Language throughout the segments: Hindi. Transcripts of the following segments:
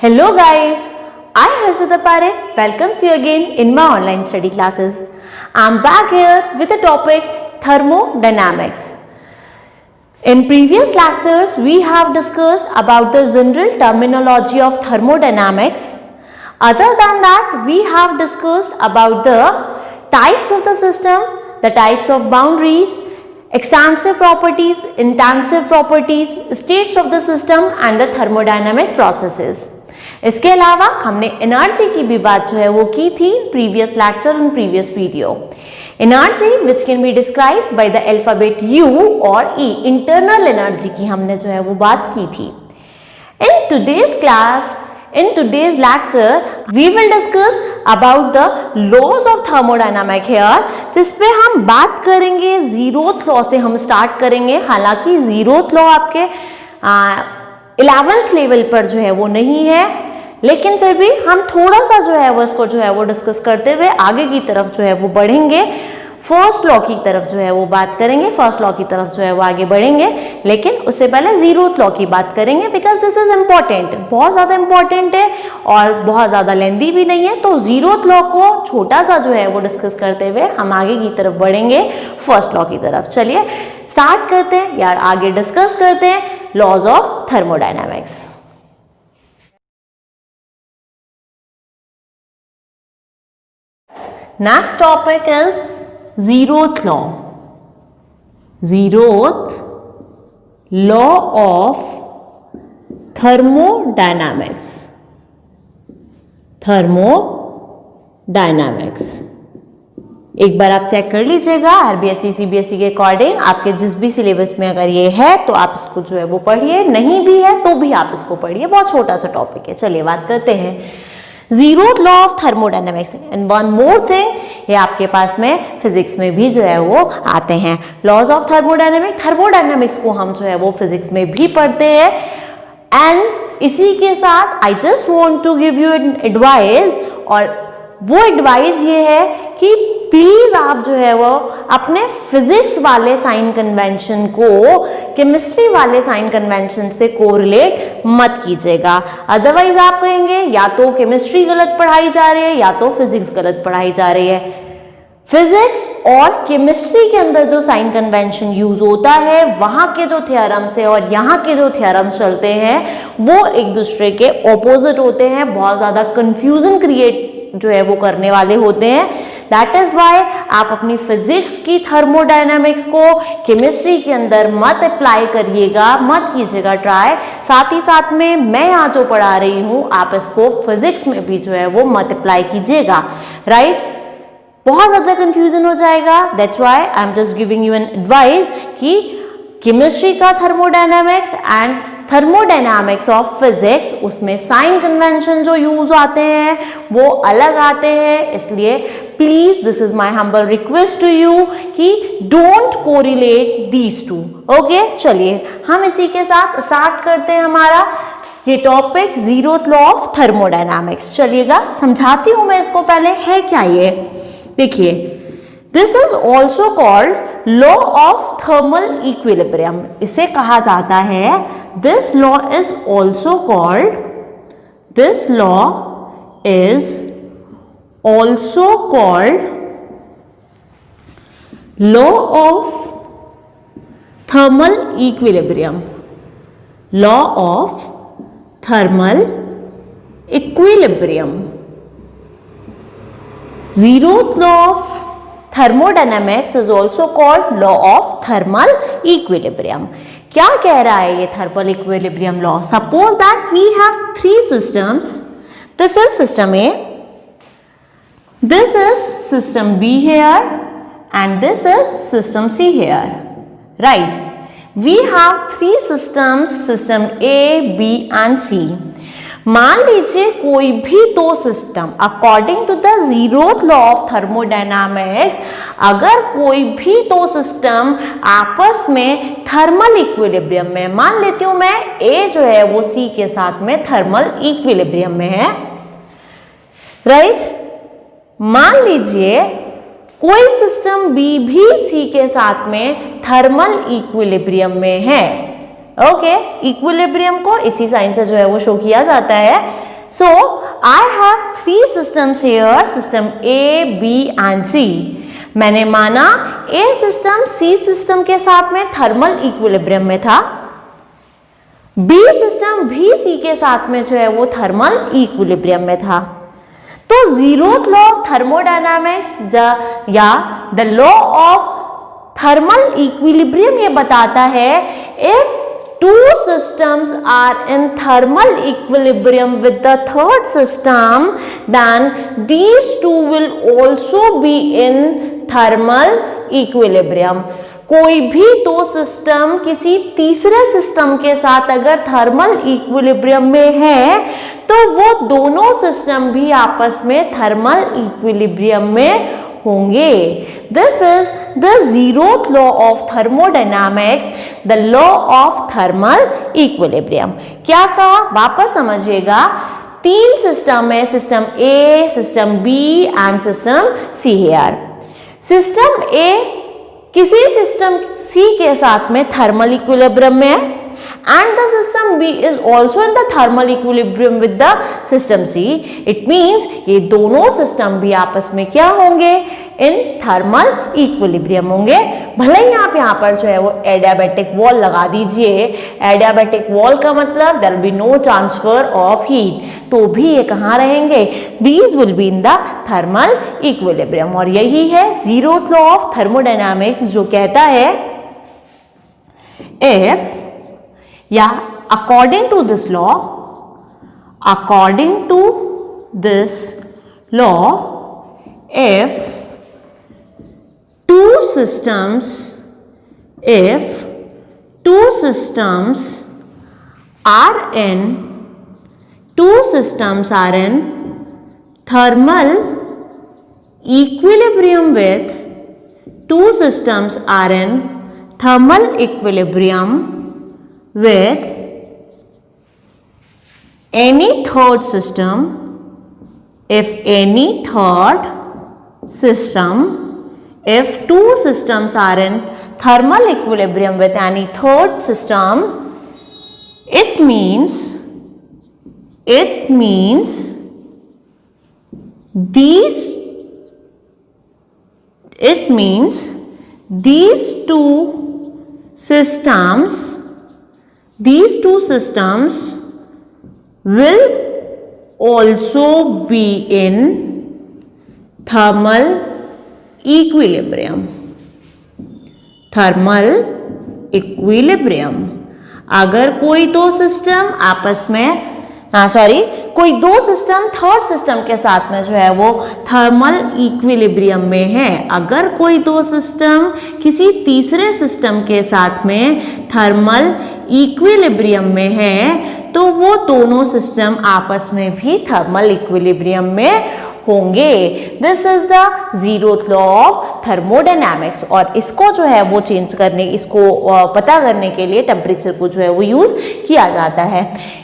Hello guys, I Harshita Parekh welcomes you again in my online study classes. I'm back here with the topic thermodynamics. In previous lectures, we have discussed about the general terminology of thermodynamics. Other than that, we have discussed about the types of the system, the types of boundaries, extensive properties, intensive properties, states of the system and the thermodynamic processes. इसके अलावा हमने एनर्जी की भी बात जो है वो की थी previous lecture and previous video. Energy which can be described by the alphabet you और ई, इंटरनल एनर्जी की हमने जो है वो बात की थी. In today's class, in today's lecture we will discuss about the laws of thermodynamic here, जिसपे हम बात करेंगे जीरोथ लॉ से हम स्टार्ट करेंगे. हालांकि जीरोथ लॉ आपके 11th लेवल पर जो है वो नहीं है, लेकिन फिर भी हम थोड़ा सा जो है वो इसको जो है वो डिस्कस करते हुए आगे की तरफ जो है वो बढ़ेंगे. फर्स्ट लॉ की तरफ जो है वो बात करेंगे, फर्स्ट लॉ की तरफ जो है वो आगे बढ़ेंगे, लेकिन उससे पहले जीरोथ लॉ की बात करेंगे बिकॉज दिस इज इम्पॉर्टेंट, बहुत ज़्यादा इम्पॉर्टेंट है और बहुत ज़्यादा लेंदी भी नहीं है. तो जीरोथ लॉ को छोटा सा जो है वो डिस्कस करते हुए हम आगे की तरफ बढ़ेंगे फर्स्ट लॉ की तरफ. चलिए स्टार्ट करते हैं यार, आगे डिस्कस करते हैं laws of thermodynamics. Next topic is zeroth law. Zeroth law of thermodynamics. Thermodynamics. एक बार आप चेक कर लीजिएगा आरबीएसई सीबीएसई के अकॉर्डिंग आपके जिस भी सिलेबस में अगर ये है तो आप इसको जो है वो पढ़िए, नहीं भी है तो भी आप इसको पढ़िए, बहुत छोटा सा टॉपिक है. चलिए बात करते हैं zeroth law of thermodynamics. And one more thing, ये आपके पास में फिजिक्स में भी जो है वो आते हैं लॉज ऑफ थर्मोडायनामिक्स. थर्मोडायनामिक्स को हम जो है वो फिजिक्स में भी पढ़ते हैं. एंड इसी के साथ I just want to give you an advice, और वो एडवाइस ये है कि प्लीज आप जो है वो अपने फिजिक्स वाले साइन कन्वेंशन को केमिस्ट्री वाले साइन कन्वेंशन से कोरिलेट मत कीजिएगा. अदरवाइज आप कहेंगे या तो केमिस्ट्री गलत पढ़ाई जा रही है या तो फिजिक्स गलत पढ़ाई जा रही है. फिजिक्स और केमिस्ट्री के अंदर जो साइन कन्वेंशन यूज होता है, वहां के जो थ्योरम्स है और यहाँ के जो थ्योरम्स चलते हैं वो एक दूसरे के ऑपोजिट होते हैं, बहुत ज्यादा कंफ्यूजन क्रिएट जो है वो करने वाले होते हैं. दैट इज वाई आप अपनी फिजिक्स की थर्मोडायनामिक्स को केमिस्ट्री के अंदर मत अप्लाई करिएगा, मत कीजिएगा ट्राई. साथ ही साथ में मैं यहाँ जो पढ़ा रही हूँ आप इसको फिजिक्स में भी जो है वो मत अप्लाई कीजिएगा. राइट, बहुत ज्यादा कंफ्यूजन हो जाएगा. That's why I am just giving you an advice कि केमिस्ट्री का thermodynamics and thermodynamics of physics, उसमें साइन कन्वेंशन जो यूज आते हैं वो अलग आते हैं. इसलिए please this is my humble request to you कि don't correlate these two. Okay, चलिए हम इसी के साथ स्टार्ट करते हैं हमारा ये topic zeroth law of thermodynamics. चलिएगा समझाती हूं मैं इसको. पहले है क्या ये देखिए, this is also called law of thermal equilibrium. इसे कहा जाता है, this law is also called, this law is also called law of thermal equilibrium. Law of thermal equilibrium. Zeroth law of thermodynamics is also called law of thermal equilibrium. क्या कह रहा है ये thermal equilibrium law? Suppose that we have three systems. This is system A, this is system B here, and this is system C here. Right? We have three systems, system A, B and C. मान लीजिए कोई भी दो system according to the zeroth law of thermodynamics, अगर कोई भी दो सिस्टम आपस में थर्मल इक्विलिब्रियम में, मान लेती हूं मैं ए जो है वो सी के साथ में थर्मल इक्विलिब्रियम में है. राइट, मान लीजिए कोई सिस्टम बी भी सी के साथ में थर्मल इक्विलिब्रियम में है. ओके, इक्विलिब्रियम को इसी साइन से जो है वो शो किया जाता है. So I have 3 systems here, system A, B and C. मैंने माना A सिस्टम C सिस्टम के साथ में थर्मल इक्विलिब्रियम में था, B सिस्टम भी C के साथ में जो है वो थर्मल इक्विलिब्रियम में था। तो जीरोथ लॉ ऑफ थर्मोडायनामिक्स या the law of thermal equilibrium ये बताता है, if two systems are in thermal equilibrium with the third system, then these two will also be in thermal equilibrium. कोई भी दो सिस्टम किसी तीसरे सिस्टम के साथ अगर थर्मल इक्विलिब्रियम में है तो वो दोनों सिस्टम भी आपस में थर्मल इक्विलिब्रियम में होंगे। This is the zeroth law of thermodynamics, the law of thermal equilibrium. क्या कहा, वापस समझिएगा। 3 सिस्टम है, system A, system B and system C here. System A किसी सिस्टम सी के साथ में थर्मल इक्विलिब्रियम में है and the system B is also in the thermal equilibrium with the system C. It means ये दोनों सिस्टम भी आपस में क्या होंगे, इन थर्मल इक्विलिब्रियम होंगे। भले ही आप यहाँ पर जो है वो एडियाबैटिक वॉल लगा दीजिए, एडियाबैटिक वॉल का मतलब there will be no transfer of heat, तो भी ये कहाँ रहेंगे, these will be in the thermal equilibrium. और यही है जीरोथ लॉ ऑफ थर्मोडायनामिक्स जो कहता है, इफ या according to this law, if two systems are in thermal equilibrium with with any third system, if two systems are in thermal equilibrium with any third system, it means these two systems will also be in thermal equilibrium. अगर कोई दो सिस्टम आपस में कोई दो सिस्टम थर्ड सिस्टम के साथ में जो है वो थर्मल इक्विलिब्रियम में है, अगर कोई दो सिस्टम किसी तीसरे सिस्टम के साथ में थर्मल इक्विलिब्रियम में है तो वो दोनों सिस्टम आपस में भी थर्मल इक्विलिब्रियम में होंगे। This is the zeroth law of thermodynamics. और इसको जो है वो चेंज करने, इसको पता करने के लिए टेम्परेचर को जो है वो यूज किया जाता है।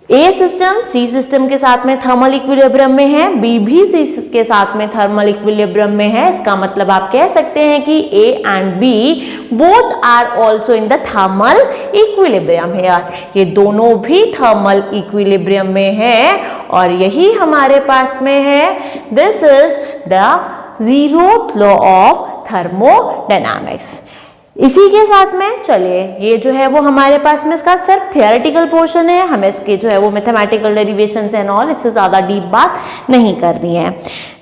ए सिस्टम सी सिस्टम के साथ में थर्मल इक्विलिब्रियम में है, बी भी सी के साथ में थर्मल इक्विलिब्रियम में है। इसका मतलब आप कह सकते हैं कि A and B both are also in the thermal equilibrium है। ये दोनों भी थर्मल इक्विलिब्रियम में है और यही हमारे पास में है। This is the zeroth law of thermodynamics. इसी के साथ में चलिए, ये जो है वो हमारे पास में इसका सिर्फ थियोरेटिकल पोर्शन है, हमें इसके जो है वो मैथमेटिकल डेरिवेशंस एंड ऑल, इससे ज़्यादा डीप बात नहीं करनी है।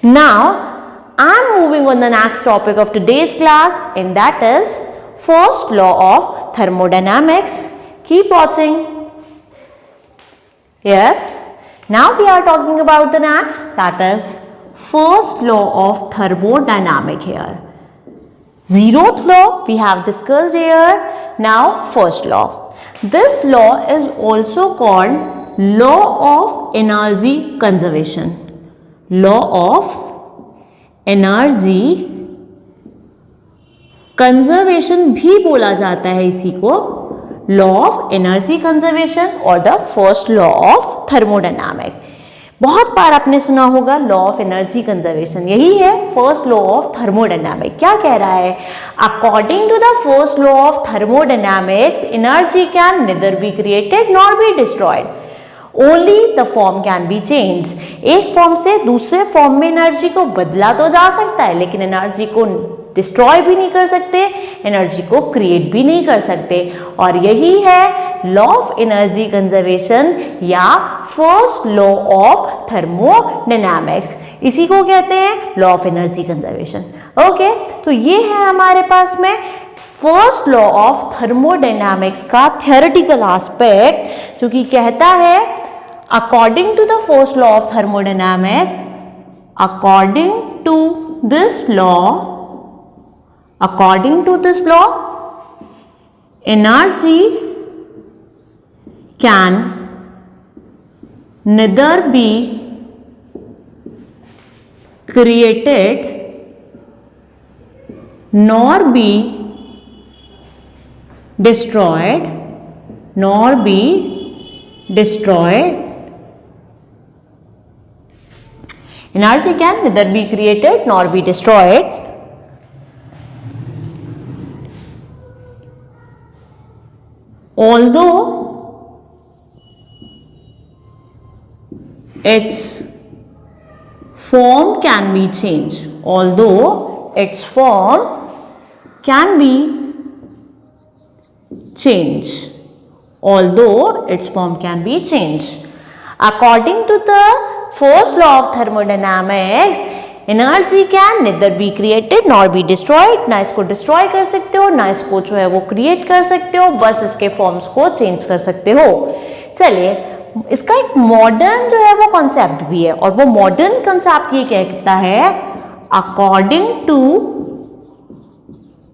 Now I am moving on the next topic of today's class and that is first law of thermodynamics. Keep watching. Yes, now we are talking about the next, that is first law of thermodynamic here. Zeroth law we have discussed here. Now first law. This law is also called law of energy conservation. Law of energy conservation भी बोला जाता है इसी को, law of energy conservation और the first law of thermodynamics। बहुत बार आपने सुना होगा लॉ ऑफ एनर्जी कंजर्वेशन, यही है फर्स्ट लॉ ऑफ थर्मोडायनामिक्स। क्या कह रहा है, according to the first law of thermodynamics energy can neither be created nor be destroyed. Only the form can be change. एक फॉर्म से दूसरे फॉर्म में एनर्जी को बदला तो जा सकता है, लेकिन एनर्जी को डिस्ट्रॉय भी नहीं कर सकते, एनर्जी को क्रिएट भी नहीं कर सकते। और यही है लॉ ऑफ एनर्जी कंजर्वेशन या फर्स्ट लॉ ऑफ थर्मोडायनामिक्स। इसी को कहते हैं law of energy conservation. Okay, तो ये है हमारे पास में फर्स्ट लॉ ऑफ थर्मोडायनामिक्स का थियोरेटिकल एस्पेक्ट, जो कि कहता है according to the first law of thermodynamics, according to this law, according to this law, energy can neither be created nor be destroyed, energy can neither be created nor be destroyed, although its form can be changed, although its form can be changed, although its form can be changed. According to the first law of thermodynamics, energy can neither be created nor be destroyed, ना इसको डिस्ट्रॉय कर सकते हो ना इसको जो है वो क्रिएट कर सकते हो, बस इसके फॉर्म्स को चेंज कर सकते हो। चलिए, इसका एक मॉडर्न जो है वो कॉन्सेप्ट भी है, और वो मॉडर्न कॉन्सेप्ट ये कहता है according to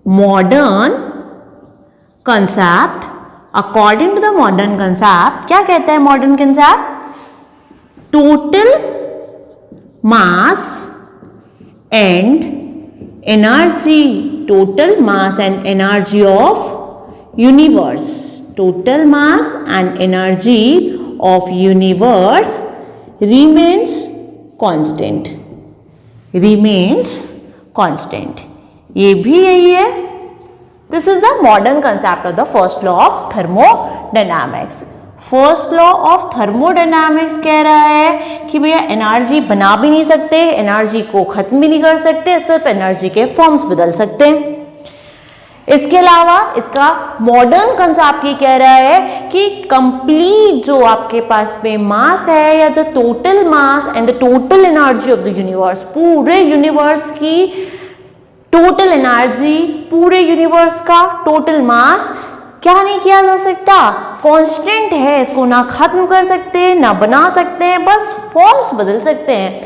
modern concept, according to the modern concept क्या कहता है modern concept? Total mass and energy, total mass and energy of universe, total mass and energy of universe remains constant, remains constant। ये भी यही है। This is the modern concept of the first law of thermodynamics। First law of thermodynamics कह रहा है कि भैया एनर्जी बना भी नहीं सकते, एनर्जी को खत्म भी नहीं कर सकते, सिर्फ एनर्जी के फॉर्म्स बदल सकते हैं। इसके अलावा इसका मॉडर्न कंसेप्ट ये कह रहा है कि कंप्लीट जो आपके पास में मास है या जो total mass and the total energy of the universe, पूरे यूनिवर्स की टोटल एनर्जी, पूरे यूनिवर्स का टोटल मास क्या नहीं किया जा सकता, कांस्टेंट है, इसको ना खत्म कर सकते ना बना सकते हैं, बस फॉर्म्स बदल सकते हैं।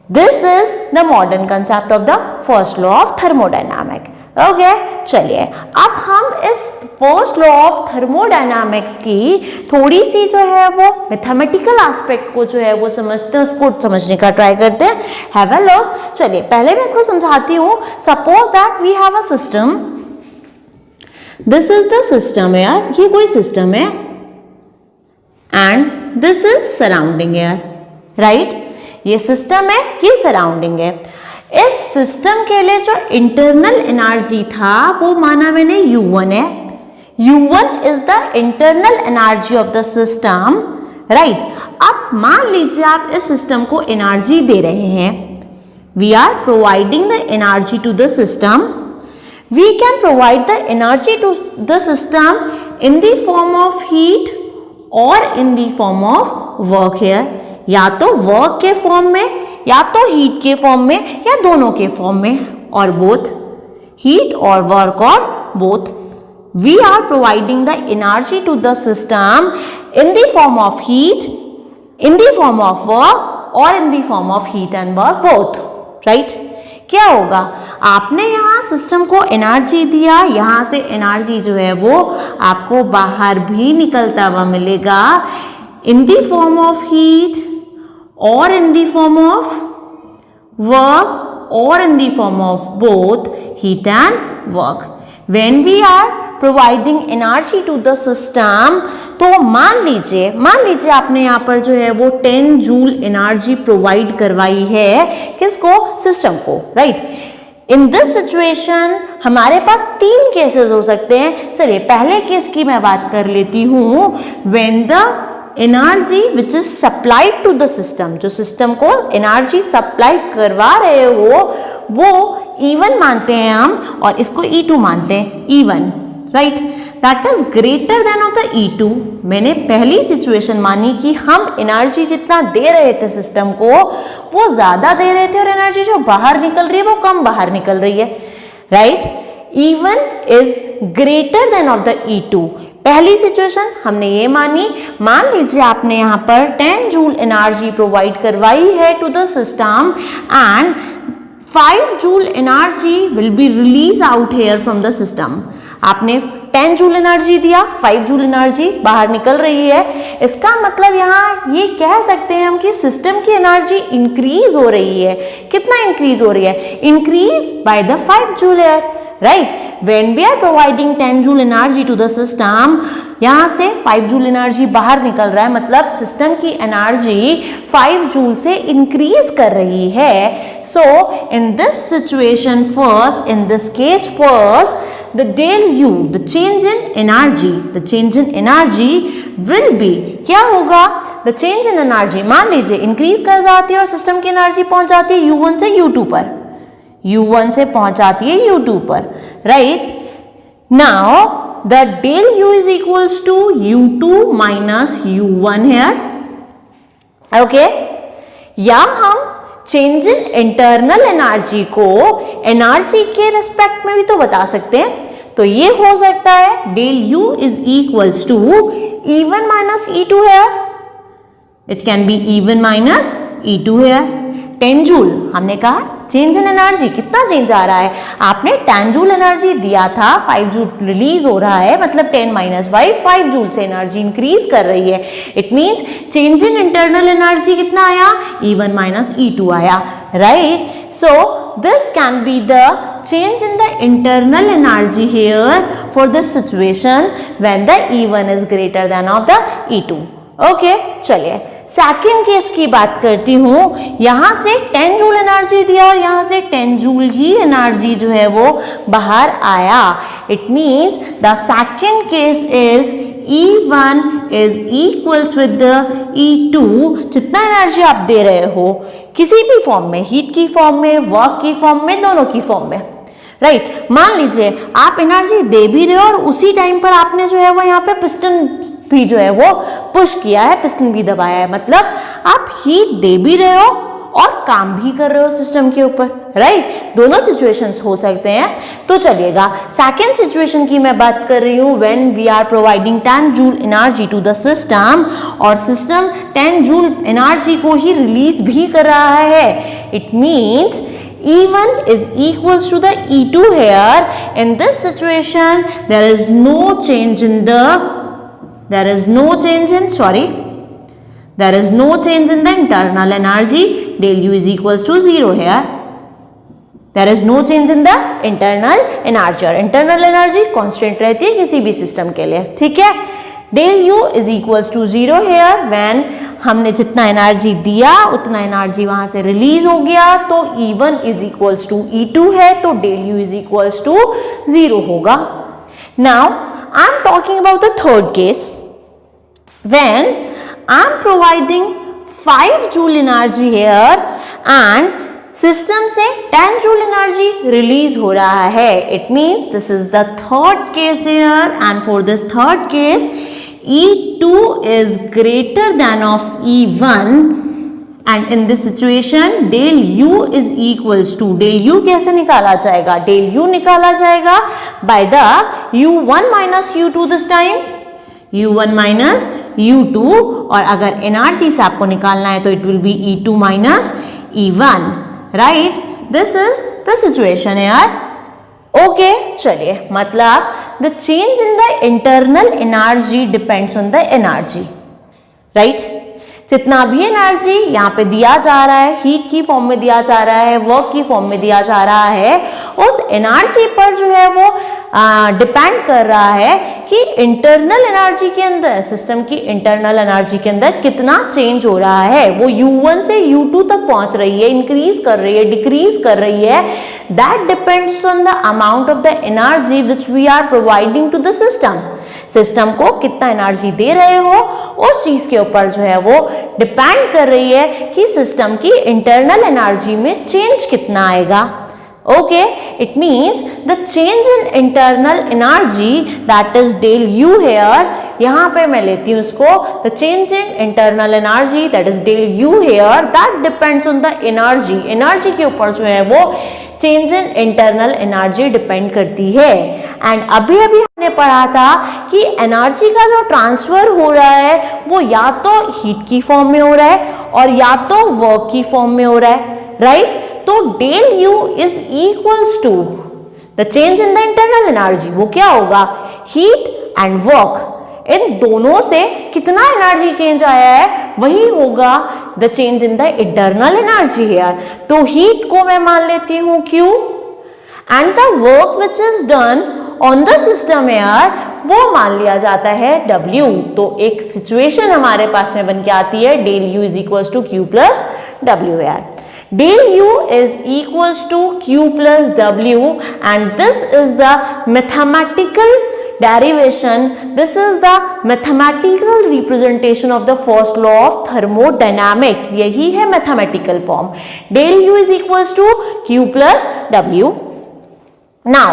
This is the modern concept of the first law of thermodynamic. Okay, चलिए अब हम इस फर्स्ट लॉ ऑफ थर्मोडायनामिक्स की थोड़ी सी जो है वो मैथमेटिकल एस्पेक्ट को जो है वो समझते हैं, उसको समझने का ट्राई करते हैं। Have a look. चलिए पहले मैं इसको समझाती हूँ। Suppose that we have a system, this is the system here, ये कोई सिस्टम है, and this is surrounding here, right. ये सिस्टम है, ये सराउंडिंग है। इस सिस्टम के लिए जो इंटरनल एनर्जी था वो माना मैंने U1 है। U1 is the internal energy of the system, right. अब मान लीजिए आप इस सिस्टम को एनर्जी दे रहे हैं, we are providing the energy to the system. We can provide the energy to the system in the form of heat or in the form of work here, या तो वर्क के फॉर्म में या तो हीट के फॉर्म में या दोनों के फॉर्म में, और बोथ हीट और वर्क और both. We are providing the energy to the system in the form of heat, in the form of work or in the form of heat and work both, right? क्या होगा, आपने यहाँ सिस्टम को एनर्जी दिया, यहाँ से एनर्जी जो है वो आपको बाहर भी निकलता हुआ मिलेगा in the form of heat और in the form of work और in the form of both heat and work. When we are providing energy to the system, तो मान लीजिए आपने यहाँ पर जो है वो 10 जूल एनर्जी प्रोवाइड करवाई है, किसको, सिस्टम को, राइट। इन दिस सिचुएशन हमारे पास 3 केसेस हो सकते हैं। चलिए पहले केस की मैं बात कर लेती हूँ। When the energy which is supplied to the system, जो सिस्टम को एनर्जी सप्लाई करवा रहे हो वो E1 मानते हैं हम और इसको E2 मानते हैं, E1 right, that is greater than of the E2। मैंने पहली सिचुएशन मानी कि हम एनर्जी जितना दे रहे थे सिस्टम को वो ज्यादा दे रहे थे और एनर्जी जो बाहर निकल रही है वो कम बाहर निकल रही है, right. E1 is greater than of the E2। पहली सिचुएशन हमने ये मानी, मान लीजिए आपने यहाँ पर 10 जूल एनर्जी प्रोवाइड करवाई है to the system and 5 joule energy will be release out here from the system. आपने 10 जूल एनर्जी दिया, 5 जूल एनर्जी बाहर निकल रही है। इसका मतलब यहाँ ये कह सकते हैं हम कि सिस्टम की एनर्जी इंक्रीज हो रही है। कितना इंक्रीज हो रही है? Increase by the 5 joule here, right. When we are providing 10 joule energy to the system, यहां से 5 जूल एनर्जी बाहर निकल रहा है, मतलब सिस्टम की एनर्जी 5 जूल से इंक्रीज कर रही है। So in this situation first, in this case first, the del U, the change in energy will be, क्या होगा? the change in energy, मान लीजिए इंक्रीज कर जाती है और सिस्टम की एनर्जी पहुंच जाती है U1 से U2 पर, U1 से पहुंच जाती है U2 पर, right. Now the del U is equals to U2 minus U1 here, okay. या हम चेंज इन इंटरनल एनर्जी को एनर्जी के रिस्पेक्ट में भी तो बता सकते हैं, तो ये हो सकता है del U is equals to E1 minus E2 है, it can be E1 minus E2 है। 10 जूल हमने कहा चेंज इन एनर्जी, कितना चेंज आ रहा है? आपने 10 जूल एनर्जी दिया था, 5 जूल रिलीज हो रहा है, मतलब 10 माइनस 5 जूल से एनर्जी इंक्रीज कर रही है। It means change in internal energy कितना आया? E1 माइनस E2 आया, right. So this can be the change in the internal energy here for this situation when the E1 is greater than of the E2, okay। चलिए सेकेंड केस की बात करती हूं। यहां से 10 जूल एनर्जी दिया और यहां से 10 जूल ही एनर्जी जो है वो बाहर आया। It means the second case is E1 is equals with the E2। जितना एनर्जी आप दे रहे हो किसी भी फॉर्म में, हीट की फॉर्म में, वर्क की फॉर्म में, दोनों की फॉर्म में, राइट। मान लीजिए आप एनर्जी दे भी रहे हो और उसी टाइम पर आपने जो है वो यहाँ पे पिस्टन भी जो है वो पुश किया है, पिस्टन भी दबाया है, मतलब आप हीट दे भी रहे हो और काम भी कर रहे हो सिस्टम के ऊपर, राइट। दोनों सिचुएशंस हो सकते हैं। तो चलिएगा सेकेंड सिचुएशन की मैं बात कर रही हूँ, when we are providing 10 joule energy to the system और सिस्टम 10 जूल एनर्जी को ही रिलीज भी कर रहा है। It means E1 is equals to the E2 here. In this situation, there is no change in the internal energy. Del U is equals to 0 here. There is no change in the internal energy. और internal energy constant रहती है किसी भी सिस्टम के लिए, ठीक है। Del U is equals to 0 here when हमने जितना एनर्जी दिया उतना एनर्जी वहां से रिलीज हो गया, तो E1 is equals to E2 है, तो del U is equals to 0 होगा। Now I am talking about the third case when I am providing 5 joule energy here and system से 10 जूल एनर्जी रिलीज हो रहा है। It means this is the third case here and for this third case E2 is greater than of E1 and in this situation del U is equals to, del U कैसे निकाला जाएगा? del U निकाला जाएगा by the U1 minus U2 this time, U1 minus U2, और अगर एनर्जी से आपको निकालना है तो it will be E2 minus E1, right? This is the situation here, okay चलिए, मतलब the change in the internal energy depends on the energy, right. जितना भी एनर्जी यहाँ पे दिया जा रहा है, हीट की फॉर्म में दिया जा रहा है, वर्क की फॉर्म में दिया जा रहा है, उस एनर्जी पर जो है वो डिपेंड कर रहा है कि इंटरनल एनर्जी के अंदर, सिस्टम की इंटरनल एनर्जी के अंदर कितना चेंज हो रहा है। वो U1 से U2 तक पहुंच रही है, इंक्रीज कर रही है, डिक्रीज कर रही है। That depends on the amount of the energy which we are providing to the system. System को कितना एनर्जी दे रहे हो उस चीज के ऊपर जो है वो डिपेंड कर रही है कि सिस्टम की इंटरनल एनर्जी में चेंज कितना आएगा। Okay, it means the change in internal energy that is del U here, यहाँ पे मैं लेती हूँ इसको the change in internal energy that is del U here that depends on the energy, energy के ऊपर जो है वो change in internal energy depend करती है। and अभी हमने पढ़ा था कि एनर्जी का जो ट्रांसफर हो रहा है वो या तो हीट की फॉर्म में हो रहा है और या तो वर्क की फॉर्म में हो रहा है, राइट? तो del U is equals to the change in the internal energy, वो क्या होगा? हीट एंड वर्क, इन दोनों से कितना एनर्जी चेंज आया है वही होगा the change in the internal energy here. तो हीट को मैं मान लेती हूं Q and the work which is done on the system air वो मान लिया जाता है W। तो एक सिचुएशन हमारे पास में बन के आती है del U is equals to Q plus W here. Del U is equals to Q plus W and this is the mathematical derivation, this is the mathematical representation of the first law of thermodynamics, यही है mathematical form। Del U is equals to Q plus W। Now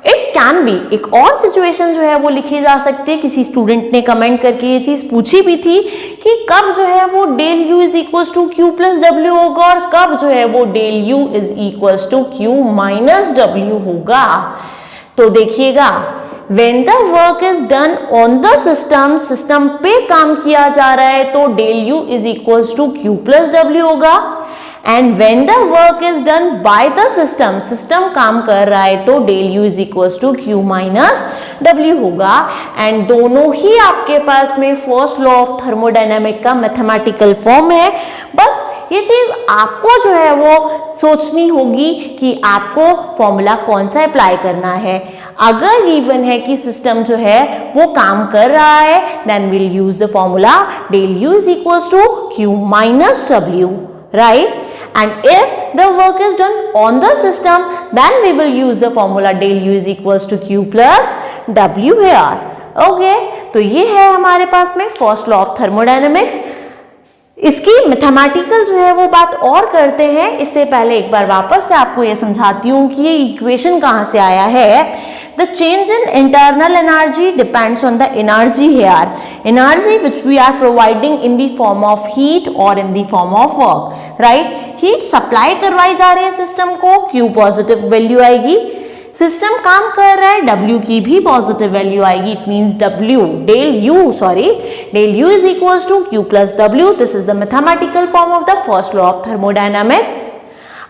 it can be, एक और सिचुएशन जो है वो लिखी जा सकती है, किसी स्टूडेंट ने कमेंट करके ये चीज पूछी भी थी कि कब जो है वो del U is equals to Q plus W होगा और कब जो है वो del U is equals to Q minus W होगा। तो देखिएगा, when the work is done on the system, system पे काम किया जा रहा है तो del U is equals to Q plus W होगा। And when the work is done by the system, system काम कर रहा है तो del U is equals to Q minus W होगा। एंड दोनों ही आपके पास में फर्स्ट लॉ ऑफ थर्मोडायनामिक का मैथमेटिकल फॉर्म है। बस ये चीज आपको जो है वो सोचनी होगी कि आपको फॉर्मूला कौन सा अप्लाई करना है। अगर गिवन है कि सिस्टम जो है वो काम कर रहा है then will use the formula del U is equals to Q minus W, right? And if the work is done on the system, then we will use the formula del U is equals to Q plus W here. Okay? तो ये है हमारे पास में फर्स्ट लॉ ऑफ थर्मोडायनेमिक्स। इसकी मैथमेटिकल जो है वो बात और करते हैं, इससे पहले एक बार वापस से आपको ये समझाती हूँ कि ये इक्वेशन कहाँ से आया है। The change in internal energy depends on the energy here, energy which we are providing in the form of heat or in the form of work, right? Heat supply करवाई जा रही है सिस्टम को, Q पॉजिटिव वैल्यू आएगी। सिस्टम काम कर रहा है, W की भी पॉजिटिव वैल्यू आएगी। It means del U is equals to Q plus W। This is the mathematical form of the first law of thermodynamics.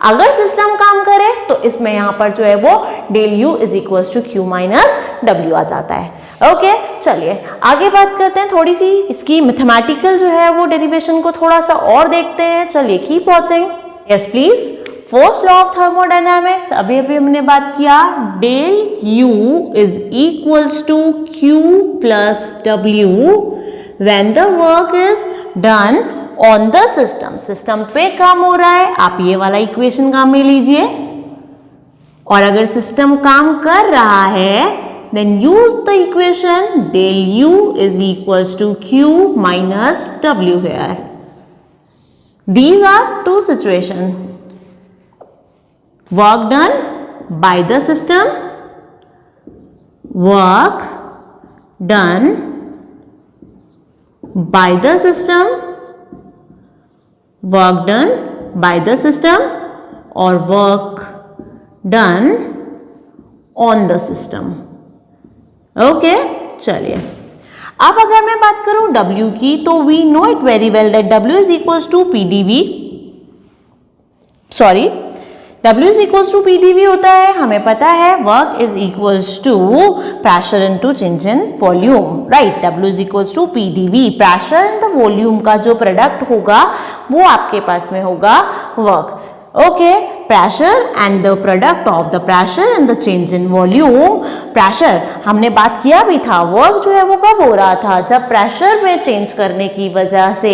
अगर सिस्टम काम करे तो इसमें यहां पर जो है वो del U is equals to Q minus W आ जाता है। ओके, चलिए आगे बात करते हैं, थोड़ी सी इसकी मैथमेटिकल जो है वो डेरिवेशन को थोड़ा सा और देखते हैं। चलिए keep watching. Yes please. First law of thermodynamics, अभी हमने बात किया del U is equals to Q plus W when the work is done on the system. System पे काम हो रहा है, आप ये वाला इक्वेशन काम में लीजिए। और अगर सिस्टम काम कर रहा है then use the equation del U is equals to Q minus W here. These are two situation, work done by the system, work done by the system, work done by the system और work done on the system। Okay, चलिए अब अगर मैं बात करूं W की तो we know it very well that W is equals to PdV, sorry W is equals to PdV होता है, हमें पता है work is equals to pressure into change in volume, right. W is equals to PdV, pressure in the volume का जो प्रोडक्ट होगा वो आपके पास में होगा work. Okay, pressure and the product of the pressure and the change in volume. Pressure हमने बात किया भी था, वर्क जो है वो कब हो रहा था, जब प्रेशर में चेंज करने की वजह से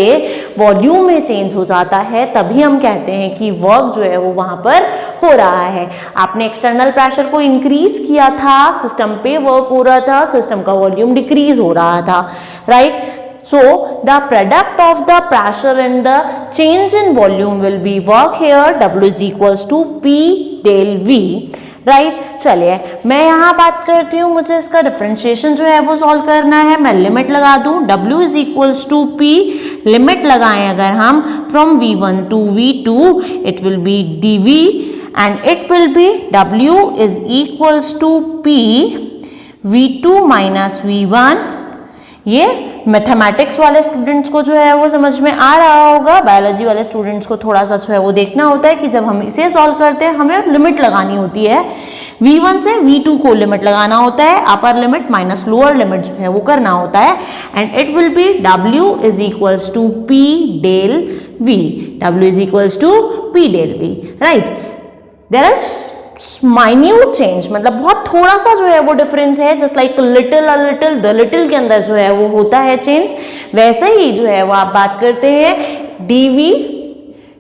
वॉल्यूम में चेंज हो जाता है तभी हम कहते हैं कि वर्क जो है वो वहां पर हो रहा है। आपने एक्सटर्नल प्रेशर को इंक्रीज किया था, सिस्टम पे वर्क हो रहा था, सिस्टम का वॉल्यूम डिक्रीज हो रहा था, right? So the product of the pressure and the change in volume will be work here. W is equals to P del V. Right चलिए मैं यहाँ बात करती हूँ, मुझे इसका डिफरेंशिएशन जो है वो सॉल्व करना है। मैं लिमिट लगा दूँ, W is equals to P, limit लगाएं अगर हम from V1 to V2, it will be dV and it will be W is equals to P V2 minus V1। ये मैथमेटिक्स वाले स्टूडेंट्स को जो है वो समझ में आ रहा होगा, बायोलॉजी वाले स्टूडेंट्स को थोड़ा सा जो है वो देखना होता है कि जब हम इसे सॉल्व करते हैं हमें लिमिट लगानी होती है। V1 से V2 को लिमिट लगाना होता है, upper limit minus lower limit जो है वो करना होता है and it will be W is equals to P del V। W is equals to P del V, right? There is minute change, मतलब बहुत थोड़ा सा जो है वो डिफरेंस है, just like little a little, the little के अंदर जो है वो होता है चेंज, वैसे ही जो है वो आप बात करते हैं dV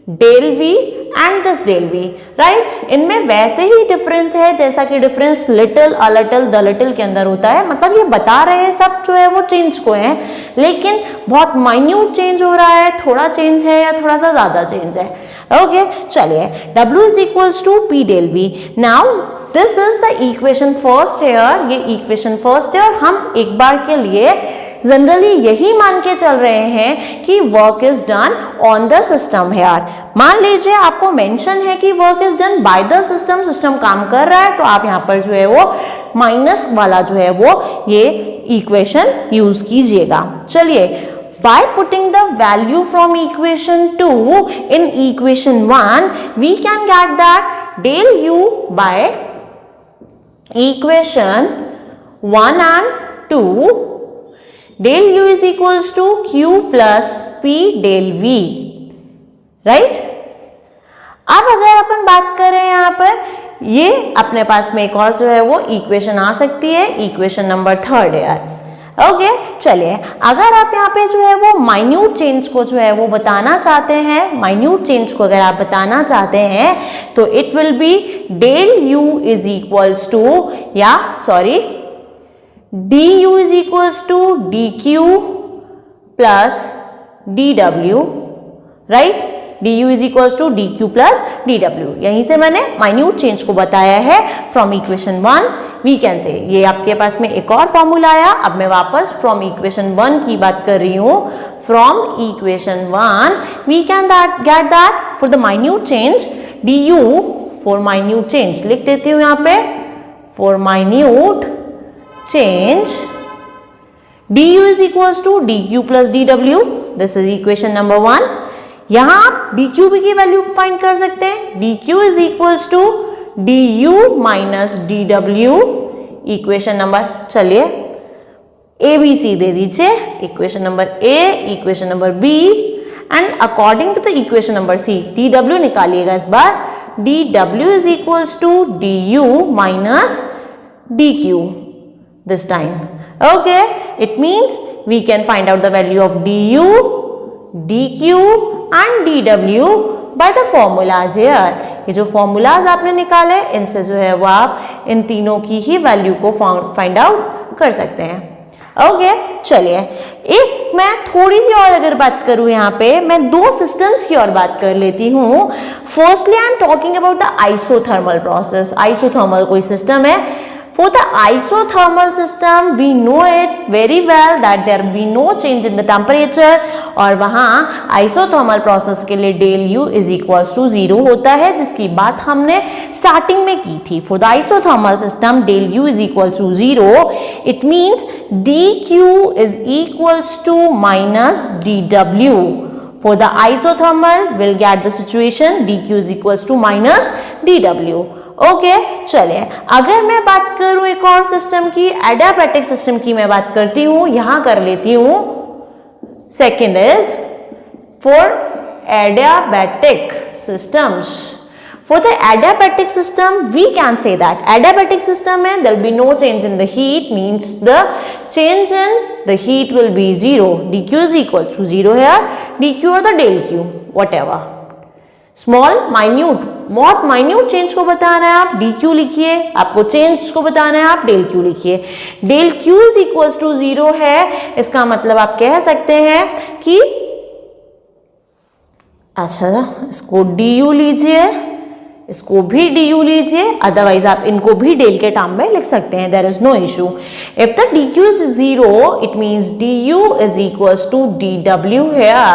del V and this del V, right? इनमें वैसे ही डिफरेंस है जैसा कि difference little a little the little के अंदर होता है। मतलब ये बता रहे हैं सब जो है वो चेंज को है, लेकिन बहुत माइन्यूट चेंज हो रहा है, थोड़ा चेंज है या थोड़ा सा ज्यादा चेंज है। ओके चलिए, W is equals to P del V। Now this is the equation first here, ये इक्वेशन फर्स्ट है और हम एक बार के लिए जनरली यही मान के चल रहे हैं कि work is done on the system here. मान लीजिए आपको मेंशन है कि work is done by the system, system काम कर रहा है, तो आप यहाँ पर जो है वो माइनस वाला जो है वो ये इक्वेशन यूज कीजिएगा। चलिए, by putting the value from equation 2 in equation 1, we can get that del U by equation 1 and 2, del U is equals to Q plus P del V, right? अब अगर अपन बात करें यहाँ पर, ये अपने पास में एक और जो है वो इक्वेशन आ सकती है, इक्वेशन नंबर 3 है यार। ओके चलिए, अगर आप यहाँ पे जो है वो माइन्यूट चेंज को जो है वो बताना चाहते हैं, माइन्यूट चेंज को अगर आप बताना चाहते हैं तो it will be del U is equals to, या sorry, du is equals to dq plus dw, right? du is equals to dq plus dw। यहीं से मैंने माइन्यूट चेंज को बताया है from equation 1। We can say, ये आपके पास में एक और फॉर्मूला आया। अब मैं वापस फ्रॉम इक्वेशन 1 की बात कर रही हूं। From equation 1 we can get that for the minute change du, for minute change लिख देती हूं यहाँ पे, for minute change du is equals to dq plus dw। This is equation number 1। यहां आप dq की वैल्यू फाइंड कर सकते हैं, dq is equals to du minus dw, equation number, चलिए ABC दे दीजिए, equation number A, equation number B and according to the equation number C dw निकालिएगा इस बार, dw is equals to du minus dq this time। Okay, it means we can find out the value of du, dq and dw by the formulas here। ये जो फॉर्मूलाज आपने निकाले इनसे जो है वो आप इन तीनों की ही वैल्यू को फाइंड आउट कर सकते हैं। ओके चलिए, एक मैं थोड़ी सी और अगर बात करूं यहाँ पे, मैं दो सिस्टम्स की और बात कर लेती हूँ। Firstly I am talking about the isothermal process. Isothermal कोई सिस्टम है। For the isothermal system, we know it very well that there will be no change in the temperature, और वहाँ isothermal process के लिए del U is equals to 0 होता है, जिसकी बात हमने स्टार्टिंग में की थी। For the isothermal system, del U is equals to 0. It means dq is equals to minus dw. For the isothermal, we'll get the situation dq is equals to minus dw. Okay चलिए, अगर मैं बात करूं एक और सिस्टम की, एडियाबैटिक सिस्टम की मैं बात करती हूं, यहां कर लेती हूं। Second is for adiabatic systems. For the adiabatic system, we can say that adiabatic system में there will be no change in the heat, means the change in the heat will be 0. dq is equals to 0 here, dq or the del q, whatever. Small minute, बहुत माइन्यूट चेंज को बताना है आप dq लिखिए, आपको चेंज को बताना है आप del q लिखिए. del q is equals to 0 है, इसका मतलब आप कह सकते हैं कि अच्छा इसको du लीजिए, इसको भी du लीजिए, अदरवाइज आप इनको भी डेल के टर्म में लिख सकते हैं, there is no issue. If the dq is 0, it means du is equals to dw here.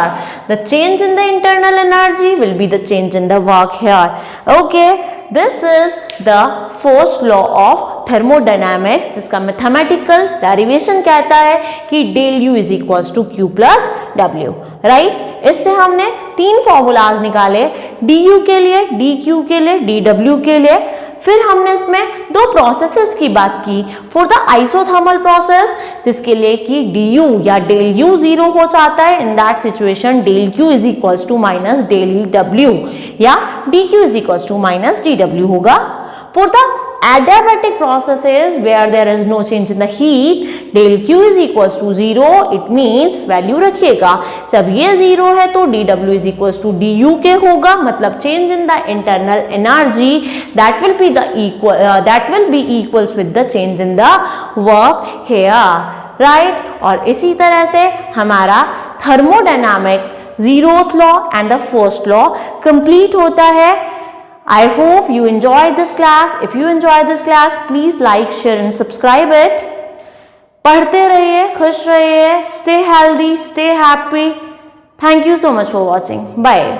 The change in the internal energy will be the change in the work here. Okay, this is the first law of thermodynamics, जिसका मैथमेटिकल डेरिवेशन कहता है कि del u is equals to q plus w, right. इससे हमने 3 फॉर्मूलाज निकाले, du के लिए, dq के लिए, dw के लिए. फिर हमने इसमें 2 प्रोसेसेस की बात की. फॉर द आइसोथर्मल प्रोसेस, जिसके लिए कि du या डेल u 0 हो जाता है, in that situation del q is equals to minus del w या dq is equals to minus dw होगा. For the adiabatic processes where there is no change in the heat, del q is equals to 0. it means value रखिएगा, जब ये 0 है तो dw is equals to du के होगा, मतलब change in the internal energy that will be equals with the change in the work here, right. और इसी तरह से हमारा thermodynamic 0th law and the first law complete होता है. I hope you enjoyed this class. If you enjoyed this class, please like, share and subscribe it. पढ़ते रहिए, खुश रहिए, stay healthy, stay happy. Thank you so much for watching. Bye.